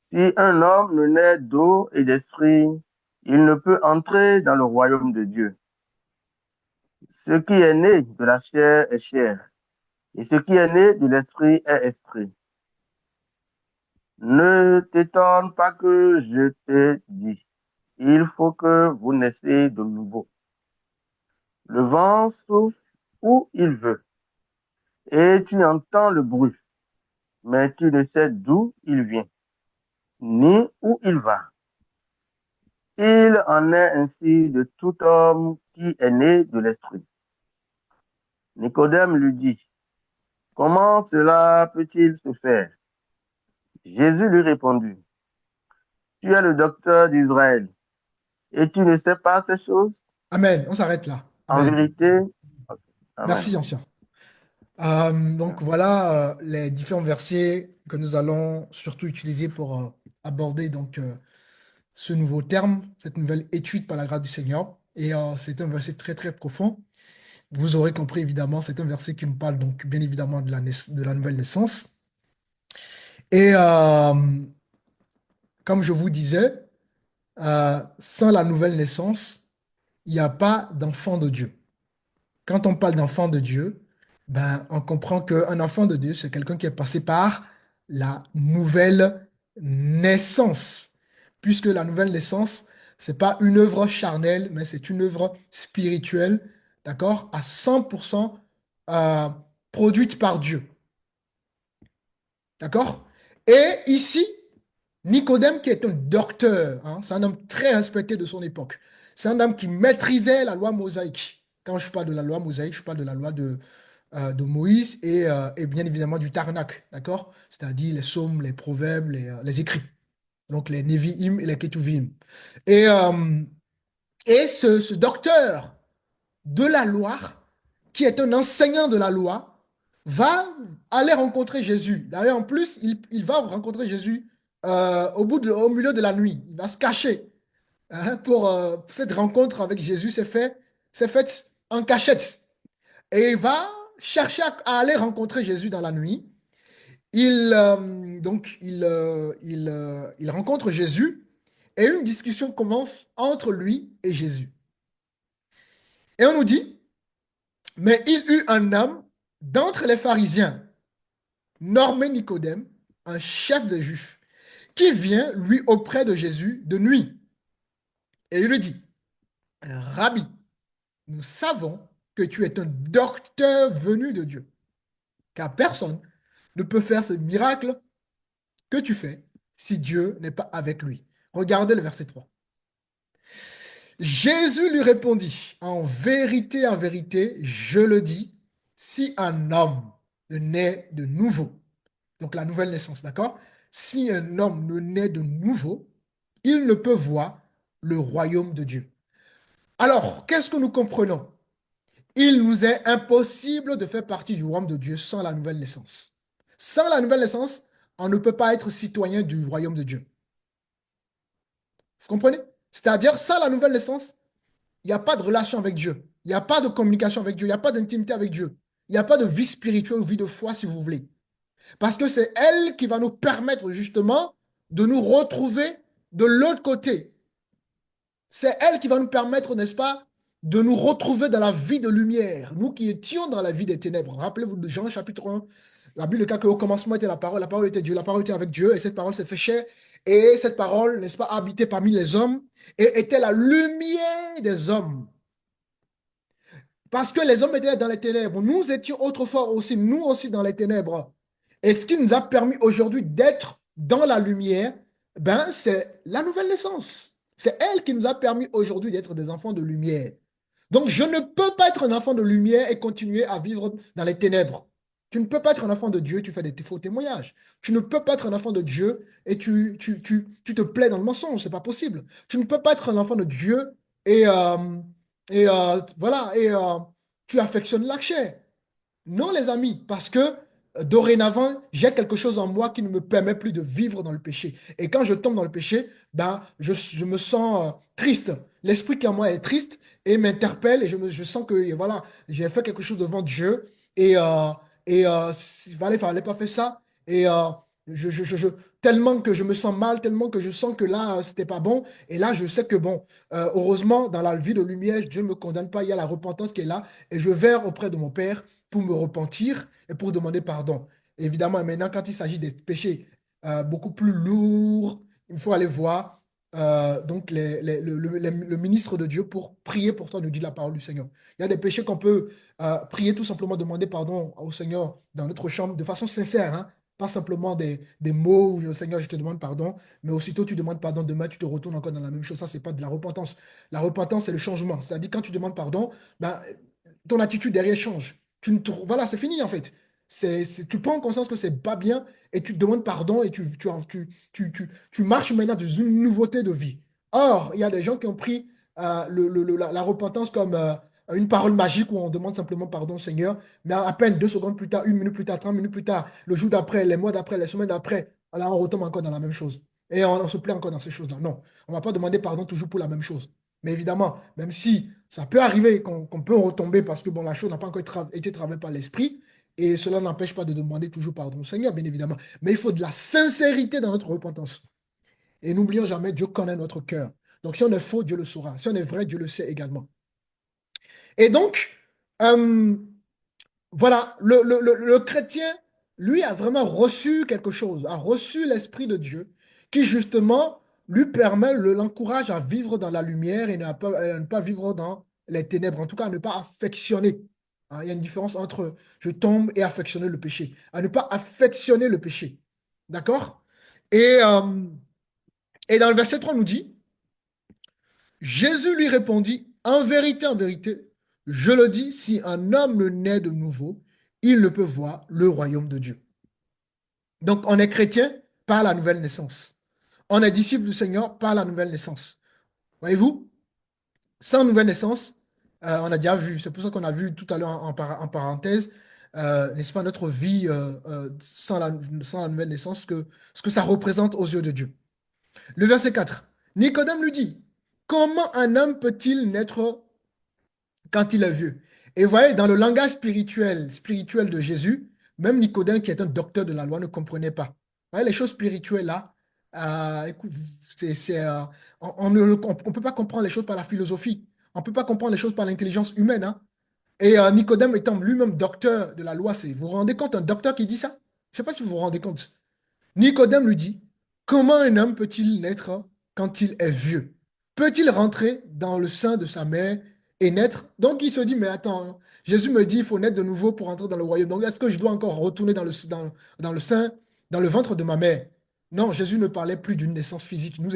si un homme ne naît d'eau et d'esprit, il ne peut entrer dans le royaume de Dieu. Ce qui est né de la chair est chair, et ce qui est né de l'esprit est esprit. Ne t'étonne pas que je t'ai dit, il faut que vous naissiez de nouveau. Le vent souffle où il veut, et tu entends le bruit, mais tu ne sais d'où il vient, ni où il va. Il en est ainsi de tout homme qui est né de l'esprit. Nicodème lui dit, comment cela peut-il se faire? Jésus lui répondit, tu es le docteur d'Israël, et tu ne sais pas ces choses? Amen. On s'arrête là. En Amen. vérité, amen. Merci, ancien. Donc voilà les différents versets que nous allons surtout utiliser pour aborder donc ce nouveau terme, cette nouvelle étude par la grâce du Seigneur. Et c'est un verset très très profond. Vous aurez compris évidemment, c'est un verset qui nous parle donc bien évidemment de la nouvelle naissance. Et comme je vous disais, sans la nouvelle naissance, il n'y a pas d'enfant de Dieu. Quand on parle d'enfant de Dieu, ben, on comprend qu'un enfant de Dieu, c'est quelqu'un qui est passé par la nouvelle naissance. Puisque la nouvelle naissance, c'est pas une œuvre charnelle, mais c'est une œuvre spirituelle, d'accord, à 100% euh, produite par Dieu. D'accord? Et ici, Nicodème, qui est un docteur, hein, c'est un homme très respecté de son époque. C'est un homme qui maîtrisait la loi mosaïque. Quand je parle de la loi mosaïque, je parle de la loi de Moïse et bien évidemment du Tarnak, d'accord? C'est-à-dire les psaumes, les proverbes, les écrits. Donc les Nevi'im et les Ketuvim. Et, ce docteur de la loi qui est un enseignant de la loi, va aller rencontrer Jésus. D'ailleurs, en plus, il va rencontrer Jésus au milieu de la nuit. Il va se cacher. Hein, cette rencontre avec Jésus c'est fait en cachette. Et il va chercher à aller rencontrer Jésus dans la nuit. Il rencontre Jésus et une discussion commence entre lui et Jésus. Et on nous dit, mais il eut un homme d'entre les pharisiens, nommé Nicodème, un chef des Juifs, qui vient, lui, auprès de Jésus de nuit. Et il lui dit, Rabbi, nous savons que tu es un docteur venu de Dieu, car personne ne peut faire ce miracle que tu fais si Dieu n'est pas avec lui. Regardez le verset 3. Jésus lui répondit, en vérité, je le dis, si un homme naît de nouveau, donc la nouvelle naissance, d'accord? Si un homme ne naît de nouveau, il ne peut voir le royaume de Dieu. Alors, qu'est-ce que nous comprenons? Il nous est impossible de faire partie du royaume de Dieu sans la nouvelle naissance. Sans la nouvelle naissance, on ne peut pas être citoyen du royaume de Dieu. Vous comprenez? C'est-à-dire, sans la nouvelle naissance, il n'y a pas de relation avec Dieu. Il n'y a pas de communication avec Dieu. Il n'y a pas d'intimité avec Dieu. Il n'y a pas de vie spirituelle ou vie de foi, si vous voulez. Parce que c'est elle qui va nous permettre justement de nous retrouver de l'autre côté. C'est elle qui va nous permettre, n'est-ce pas, de nous retrouver dans la vie de lumière. Nous qui étions dans la vie des ténèbres. Rappelez-vous de Jean chapitre 1. La Bible dit qu'au commencement était la parole était Dieu, la parole était avec Dieu, et cette parole s'est fait chair. Et cette parole, n'est-ce pas, habitait parmi les hommes et était la lumière des hommes. Parce que les hommes étaient dans les ténèbres. Nous étions autrefois aussi, nous aussi dans les ténèbres. Et ce qui nous a permis aujourd'hui d'être dans la lumière, ben, c'est la nouvelle naissance. C'est elle qui nous a permis aujourd'hui d'être des enfants de lumière. Donc, je ne peux pas être un enfant de lumière et continuer à vivre dans les ténèbres. Tu ne peux pas être un enfant de Dieu et tu fais des faux témoignages. Tu ne peux pas être un enfant de Dieu et tu te plais dans le mensonge. Ce n'est pas possible. Tu ne peux pas être un enfant de Dieu et, tu affectionnes la chair. Non, les amis, parce que dorénavant, j'ai quelque chose en moi qui ne me permet plus de vivre dans le péché. Et quand je tombe dans le péché, ben, je me sens triste. L'esprit qui en moi est triste et m'interpelle et je sens que voilà, j'ai fait quelque chose devant Dieu et il fallait pas faire ça. Et tellement que je me sens mal, tellement que je sens que là, c'était pas bon. Et là, je sais que bon, heureusement, dans la vie de lumière, Dieu ne me condamne pas. Il y a la repentance qui est là. Et je vais auprès de mon Père pour me repentir et pour demander pardon. Évidemment, maintenant, quand il s'agit des péchés beaucoup plus lourds, il faut aller voir donc le ministre de Dieu pour prier pour toi, nous dit la parole du Seigneur. Il y a des péchés qu'on peut prier tout simplement, demander pardon au Seigneur dans notre chambre de façon sincère, hein. Pas simplement des mots où Seigneur, je te demande pardon, mais aussitôt tu demandes pardon, demain tu te retournes encore dans la même chose. Ça, c'est pas de la repentance. La repentance, c'est le changement. C'est-à-dire, quand tu demandes pardon, ben, ton attitude derrière change. Voilà, c'est fini en fait. Tu prends conscience que c'est pas bien et tu te demandes pardon et tu marches maintenant dans une nouveauté de vie. Or, il y a des gens qui ont pris la repentance comme une parole magique où on demande simplement pardon au Seigneur, mais à peine 2 secondes plus tard, 1 minute plus tard, 30 minutes plus tard, le jour d'après, les mois d'après, les semaines d'après, là, on retombe encore dans la même chose. Et on se plaît encore dans ces choses-là. Non, on ne va pas demander pardon toujours pour la même chose. Mais évidemment, même si ça peut arriver qu'on peut retomber parce que bon, la chose n'a pas encore été travaillée par l'esprit, et cela n'empêche pas de demander toujours pardon au Seigneur, bien évidemment. Mais il faut de la sincérité dans notre repentance. Et n'oublions jamais, Dieu connaît notre cœur. Donc si on est faux, Dieu le saura. Si on est vrai, Dieu le sait également. Et donc, voilà, le chrétien, lui, a vraiment reçu quelque chose, a reçu l'Esprit de Dieu qui, justement, lui permet, l'encourage à vivre dans la lumière et à ne pas vivre dans les ténèbres, en tout cas à ne pas affectionner. Hein, il y a une différence entre je tombe et affectionner le péché. À ne pas affectionner le péché. D'accord? Et dans le verset 3, on nous dit, Jésus lui répondit, en vérité, je le dis, si un homme ne naît de nouveau, il ne peut voir le royaume de Dieu. Donc, on est chrétien par la nouvelle naissance. On est disciple du Seigneur par la nouvelle naissance. Voyez-vous? Sans nouvelle naissance, On a déjà vu. C'est pour ça qu'on a vu tout à l'heure en parenthèse, n'est-ce pas, notre vie sans la nouvelle naissance, ce que ça représente aux yeux de Dieu. Le verset 4. Nicodème lui dit, comment un homme peut-il naître quand il est vieux? Et vous voyez, dans le langage spirituel de Jésus, même Nicodème, qui est un docteur de la loi, ne comprenait pas. Vous voyez, les choses spirituelles là, écoute, on ne peut pas comprendre les choses par la philosophie. On ne peut pas comprendre les choses par l'intelligence humaine, hein. Et Nicodème étant lui-même docteur de la loi, vous vous rendez compte, un docteur qui dit ça? Je ne sais pas si vous vous rendez compte. Nicodème lui dit, comment un homme peut-il naître quand il est vieux? Peut-il rentrer dans le sein de sa mère et naître? Donc il se dit, mais attends, Jésus me dit, il faut naître de nouveau pour entrer dans le royaume. Donc est-ce que je dois encore retourner dans le sein, dans le ventre de ma mère? Non, Jésus ne parlait plus d'une naissance physique. Nous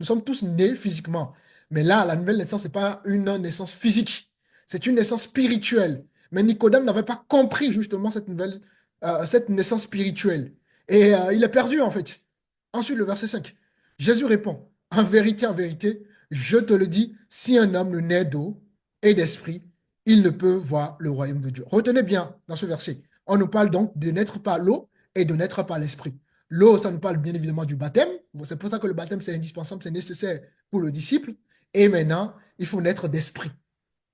sommes tous nés physiquement. Mais là, la nouvelle naissance, ce n'est pas une naissance physique. C'est une naissance spirituelle. Mais Nicodème n'avait pas compris justement cette naissance spirituelle. Et il est perdu en fait. Ensuite, le verset 5. Jésus répond, en vérité, je te le dis, si un homme ne naît d'eau et d'esprit, il ne peut voir le royaume de Dieu. Retenez bien dans ce verset, on nous parle donc de naître par l'eau et de naître par l'esprit. L'eau, ça nous parle bien évidemment du baptême. C'est pour ça que le baptême, c'est indispensable, c'est nécessaire pour le disciple. Et maintenant, il faut naître d'esprit.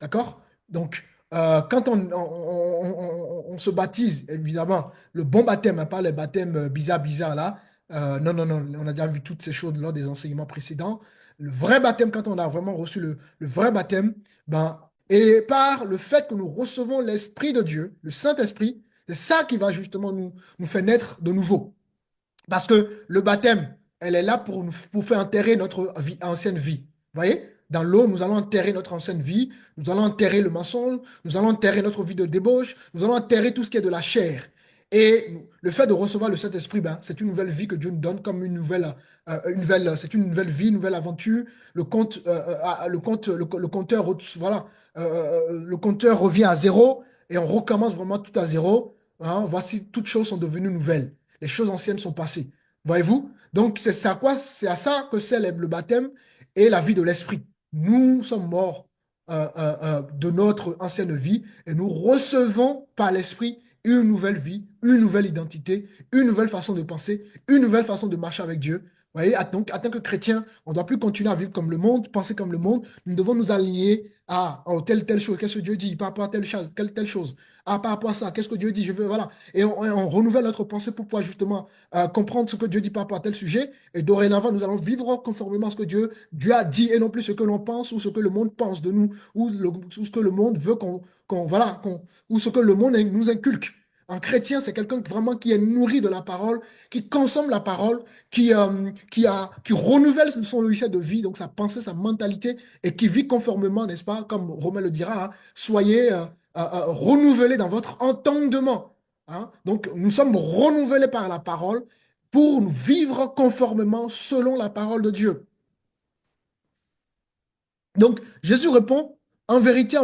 D'accord? Donc, quand on se baptise, évidemment, le bon baptême, hein, pas les baptêmes bizarres là. Non, non, non, on a déjà vu toutes ces choses lors des enseignements précédents. Le vrai baptême, quand on a vraiment reçu le vrai baptême, ben, et par le fait que nous recevons l'Esprit de Dieu, le Saint-Esprit, c'est ça qui va justement nous faire naître de nouveau. Parce que le baptême, elle est là pour faire enterrer notre ancienne vie. Vous voyez? Dans l'eau, nous allons enterrer notre ancienne vie, nous allons enterrer le mensonge, nous allons enterrer notre vie de débauche, nous allons enterrer tout ce qui est de la chair. Et le fait de recevoir le Saint-Esprit, ben, c'est une nouvelle vie que Dieu nous donne comme c'est une nouvelle vie, une nouvelle aventure. Le compteur, voilà, le compteur revient à zéro et on recommence vraiment tout à zéro. Hein. Voici, toutes choses sont devenues nouvelles. Les choses anciennes sont passées. Voyez-vous? Donc, c'est à ça que c'est le baptême et la vie de l'esprit. Nous sommes morts de notre ancienne vie et nous recevons par l'esprit une nouvelle vie, une nouvelle identité, une nouvelle façon de penser, une nouvelle façon de marcher avec Dieu. Vous voyez, donc, en tant que chrétien, on ne doit plus continuer à vivre comme le monde, penser comme le monde. Nous devons nous aligner à telle chose. Qu'est-ce que Dieu dit par rapport à telle chose? Ah, par rapport à ça, qu'est-ce que Dieu dit? Je veux, voilà. Et on renouvelle notre pensée pour pouvoir justement comprendre ce que Dieu dit par rapport à tel sujet. Et dorénavant, nous allons vivre conformément à ce que Dieu a dit et non plus ce que l'on pense ou ce que le monde pense de nous ou ce que le monde veut ou ce que le monde nous inculque. Un chrétien, c'est quelqu'un vraiment qui est nourri de la parole, qui consomme la parole, qui renouvelle son logiciel de vie, donc sa pensée, sa mentalité, et qui vit conformément, n'est-ce pas, comme Romain le dira, hein, soyez renouvelés dans votre entendement. Hein. Donc, nous sommes renouvelés par la parole pour vivre conformément selon la parole de Dieu. Donc, Jésus répond, en vérité,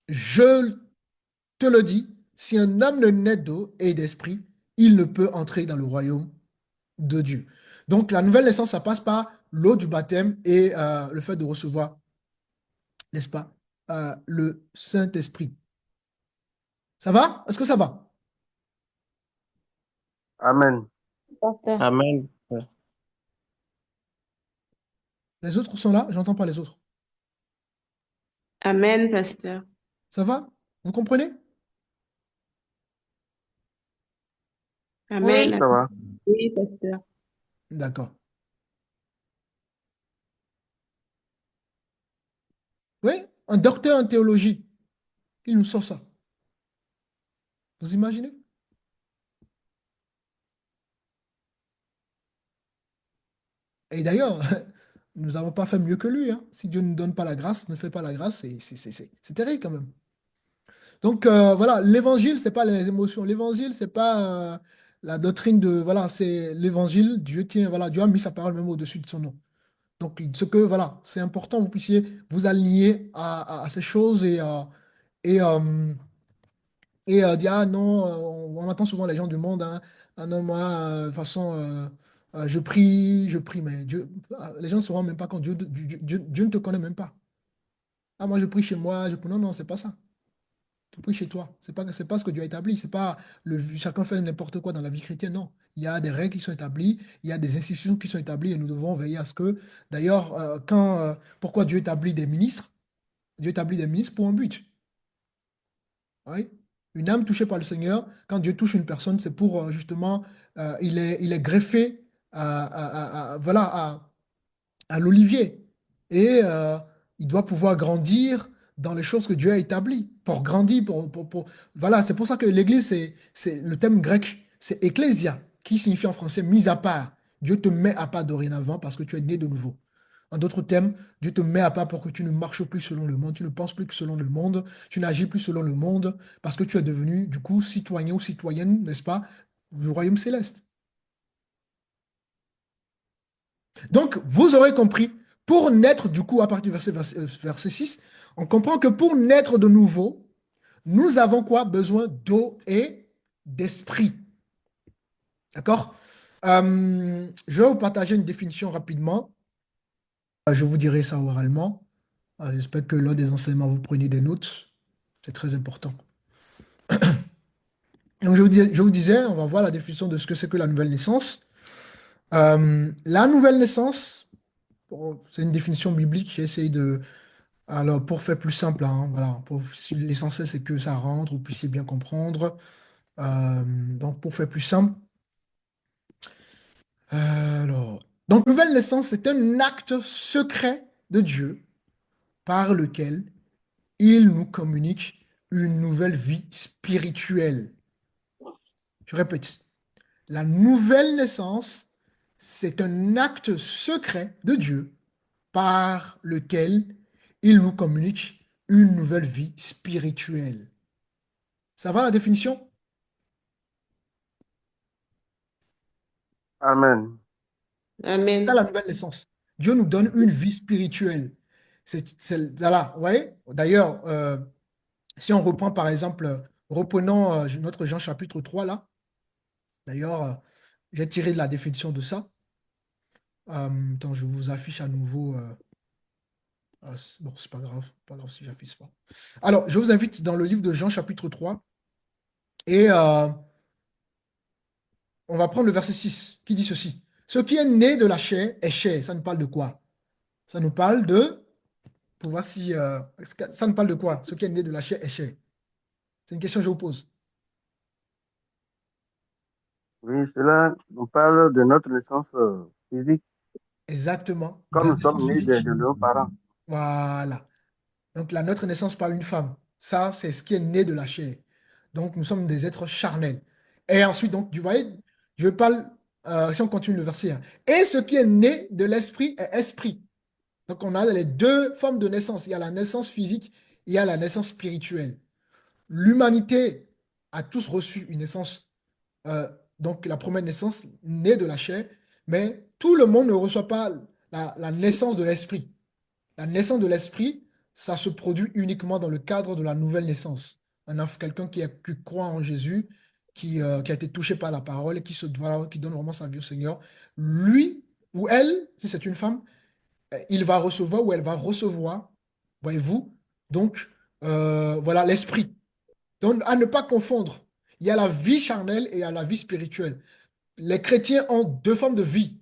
je te le dis, si un homme ne naît d'eau et d'esprit, il ne peut entrer dans le royaume de Dieu. Donc, la nouvelle naissance, ça passe par l'eau du baptême et le fait de recevoir, n'est-ce pas, le Saint-Esprit. Ça va? Est-ce que ça va? Amen. Pasteur. Amen. Les autres sont là? J'entends pas les autres. Amen, pasteur. Ça va? Vous comprenez? Amen. Ça va. Oui, pasteur. D'accord. Oui, un docteur en théologie, il nous sort ça. Vous imaginez? Et d'ailleurs, nous n'avons pas fait mieux que lui. Hein. Si Dieu ne nous donne pas la grâce, ne fait pas la grâce, c'est terrible quand même. Donc voilà, l'évangile, c'est pas les émotions. L'évangile, c'est pas la doctrine de. Voilà, c'est l'évangile. Dieu a mis sa parole même au-dessus de son nom. Donc, voilà, c'est important que vous puissiez vous aligner à ces choses et, dire, ah non, on entend souvent les gens du monde, hein, ah non, moi, de toute façon, je prie, mais Dieu, les gens ne se rendent même pas compte, Dieu ne te connaît même pas. Ah, moi, je prie chez moi. Non, non, c'est pas ça. Tu pries chez toi. C'est pas ce que Dieu a établi. C'est pas chacun fait n'importe quoi dans la vie chrétienne. Non. Il y a des règles qui sont établies. Il y a des institutions qui sont établies et nous devons veiller à ce que, d'ailleurs, pourquoi Dieu établit des ministres? Dieu établit des ministres pour un but. Oui. Une âme touchée par le Seigneur, quand Dieu touche une personne, c'est pour justement, il est greffé voilà, à l'olivier. Et il doit pouvoir grandir dans les choses que Dieu a établies. Pour grandir, Voilà, c'est pour ça que l'Église, c'est le terme grec, c'est ecclésia, qui signifie en français mise à part. Dieu te met à part dorénavant parce que tu es né de nouveau. En d'autres termes, Dieu te met à part pour que tu ne marches plus selon le monde, tu ne penses plus que selon le monde, tu n'agis plus selon le monde, parce que tu es devenu, du coup, citoyen ou citoyenne, n'est-ce pas, du royaume céleste. Donc, vous aurez compris, pour naître, du coup, à partir du verset 6, on comprend que pour naître de nouveau, nous avons quoi? Besoin d'eau et d'esprit. D'accord? Je vais vous partager une définition rapidement. Je vous dirai ça oralement. J'espère que lors des enseignements, vous prenez des notes. C'est très important. Donc, je vous disais, on va voir la définition de ce que c'est que la nouvelle naissance. La nouvelle naissance, c'est une définition biblique. J'ai essayé de. Alors, pour faire plus simple, hein, voilà, l'essentiel, c'est que ça rentre, vous puissiez bien comprendre. Donc, pour faire plus simple, alors, donc, nouvelle naissance, c'est un acte secret de Dieu par lequel il nous communique une nouvelle vie spirituelle. Je répète, la nouvelle naissance, c'est un acte secret de Dieu par lequel il nous communique une nouvelle vie spirituelle. Ça va la définition? Amen. C'est ça Amen. la nouvelle naissance. Dieu nous donne une vie spirituelle. Voilà, vous voyez? D'ailleurs, si on reprend par exemple, reprenons notre Jean chapitre 3 là. D'ailleurs, j'ai tiré de la définition de ça. Attends, je vous affiche à nouveau. Bon, c'est pas grave si j'affiche pas. Alors, je vous invite dans le livre de Jean chapitre 3 et on va prendre le verset 6 qui dit ceci. Ce qui est né de la chair est chair. Ça nous parle de quoi? Ça nous parle de, pour voir si, ça nous parle de quoi? Ce qui est né de la chair est chair. C'est une question que je vous pose. Oui, cela nous parle de notre naissance physique, Exactement, de comme la nous sommes naissance nés physique. de nos parents. Voilà. Donc, notre naissance par une femme, ça, c'est ce qui est né de la chair. Donc, nous sommes des êtres charnels. Et ensuite, donc, vous voyez, je parle, si on continue le verset, hein. Et ce qui est né de l'esprit est esprit. Donc, on a les deux formes de naissance. Il y a la naissance physique, il y a la naissance spirituelle. L'humanité a tous reçu une naissance, euh, donc la première naissance née de la chair, mais tout le monde ne reçoit pas la naissance de l'esprit. La naissance de l'esprit, ça se produit uniquement dans le cadre de la nouvelle naissance. On a quelqu'un qui croit en Jésus, qui a été touché par la parole et voilà, qui donne vraiment sa vie au Seigneur. Lui ou elle, si c'est une femme, il va recevoir ou elle va recevoir, voyez-vous, donc voilà l'esprit. Donc à ne pas confondre, il y a la vie charnelle et il y a la vie spirituelle. Les chrétiens ont deux formes de vie.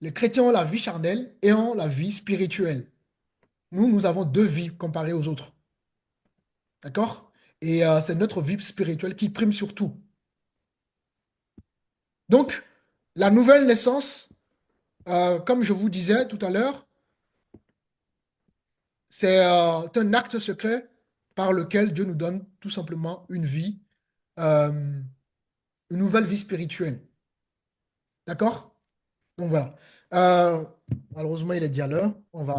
Les chrétiens ont la vie charnelle et ont la vie spirituelle. Nous avons deux vies comparées aux autres. D'accord? Et c'est notre vie spirituelle qui prime sur tout. Donc, la nouvelle naissance, comme je vous disais tout à l'heure, c'est un acte secret par lequel Dieu nous donne tout simplement une vie, euh, une nouvelle vie spirituelle. D'accord? Donc voilà. Malheureusement, il est déjà l'heure. On va